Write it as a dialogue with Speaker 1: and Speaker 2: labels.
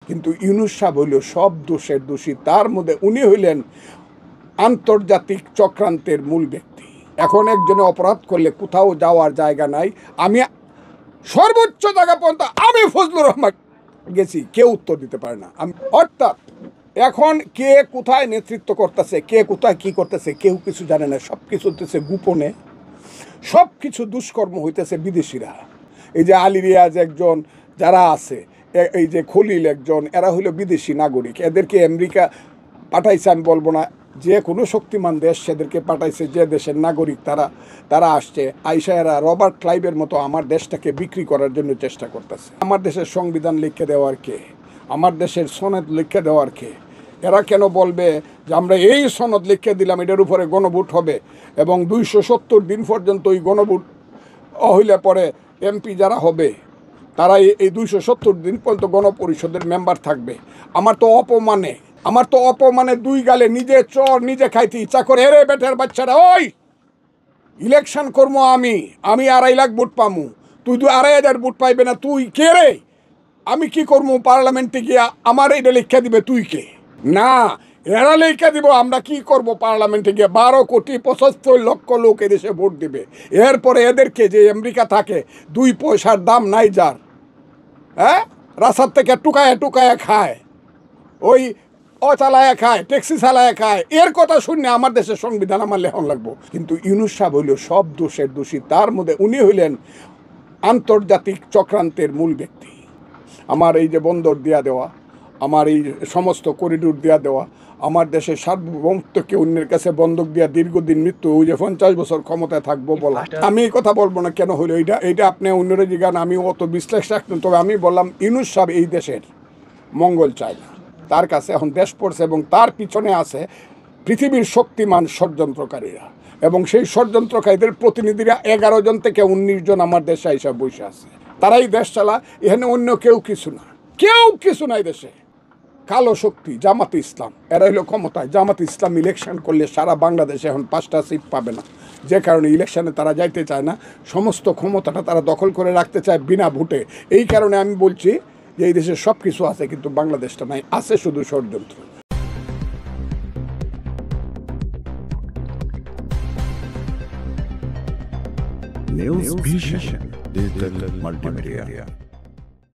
Speaker 1: কিন্তু ইউনূস সাহেব হইল সব দোষের দোষী। তার মধ্যে উনি হইলেন আন্তর্জাতিক চক্রান্তের মূল ব্যক্তি। এখন একজনে অপরাধ করলে কোথাও যাওয়ার জায়গা নাই। আমি সর্বোচ্চ জায়গা পর্যন্ত আমি ফজলুর রহমান গেছি, কেউ উত্তর দিতে পারে না। অর্থাৎ এখন কে কোথায় নেতৃত্ব করতেছে, কে কোথায় কি করতেছে, কেউ কিছু জানে না। সব কিছু হতেছে গোপনে, সব কিছু দুষ্কর্ম হইতেছে বিদেশিরা। এই যে আলী রিয়াজ একজন, যারা আছে, এই যে খলিল একজন, এরা হইল বিদেশি নাগরিক। এদেরকে আমেরিকা পাঠাইছে, আমি বলবো না, যে কোনো শক্তিমান দেশ সেদেরকে পাঠাইছে, যে দেশের নাগরিক তারা আসছে। আইসা এরা রবার্ট ক্লাইভের মতো আমার দেশটাকে বিক্রি করার জন্য চেষ্টা করতেছে। আমার দেশের সংবিধান লিখে দেওয়ার কে? আমার দেশের সনদ লিখে দেওয়ার কে? এরা কেন বলবে যে আমরা এই সনদ লিখে দিলাম, এটার উপরে গণভোট হবে এবং 270 দিন পর্যন্ত ওই গণভোট হইলে পরে এমপি যারা হবে তারা এই 270 দিন পর্যন্ত গণপরিষদের মেম্বার থাকবে। আমার তো অপমানে দুই গালে নিজে চর নিজে খাইতে ইচ্ছা করে। রে বেটার বাচ্চারা, ওই ইলেকশন করবো আমি 2.5 লাখ ভোট পামু, তুই 2,500 ভোট পাইবে না, তুই কে রে? আমি কি করবো পার্লামেন্টে গিয়া? আমার এটা লিখা দিবে, তুই কে? না, এরা লিখা দিব। আমরা কি করব পার্লামেন্টে গিয়ে? 12,75,00,000 লোক এদেশে ভোট দিবে। এরপরে এদেরকে, যে আমেরিকা থাকে, 2 পয়সার দাম নাই যার, হ্যাঁ, রাস্তার থেকে টুকায় টুকায় খায়, ওই চালায় খায়, ট্যাক্সি চালায় খায়, এর কথা শুনে আমার দেশের সংবিধান আমার লেখন লাগবো। কিন্তু ইউনূস সাহেব হইল সব দোষের দোষী। তার মধ্যে উনি হইলেন আন্তর্জাতিক চক্রান্তের মূল ব্যক্তি। আমার এই যে বন্দর দেওয়া দেওয়া, আমার এই সমস্ত করিডোর দেওয়া দেওয়া, আমার দেশের সার্বভৌমত্বকে অন্যের কাছে বন্ধক দেওয়া, দীর্ঘদিন মৃত্যু, ওই যে 50 বছর ক্ষমতায় থাকবো বলা। আমি এই কথা বলবো না কেন হইলো এইটা আপনি অন্যরা জিগান, আমি অত বিশ্বাস রাখতেন। তবে আমি বললাম ইউনূস সাহেব এই দেশের মঙ্গল চায় না। তার কাছে এখন দেশ পড়ছে এবং তার পিছনে আছে পৃথিবীর শক্তিমান ষড়যন্ত্রকারীরা, এবং সেই ষড়যন্ত্রকারীদের প্রতিনিধিরা 11 জন থেকে 19 জন আমার দেশে হিসাব বসে আছে। তারাই দেশ চালা। এখানে অন্য কেউ কিছু না, কেউ কিছু নাই দেশে। কালো শক্তি জামাতে ইসলাম, এরা হলো ক্ষমতায়। জামাতে ইসলাম ইলেকশন করলে সারা বাংলাদেশে এখন 5টা সিট পাবে না, যে কারণে ইলেকশনে তারা যাইতে চায় না। সমস্ত ক্ষমতাটা তারা দখল করে রাখতে চায় বিনা ভোটে। এই কারণে আমি বলছি যে এই দেশে সব কিছু আছে, কিন্তু বাংলাদেশটা নাই, আছে শুধু ষড়যন্ত্র।
Speaker 2: News Vision Digital Multimedia.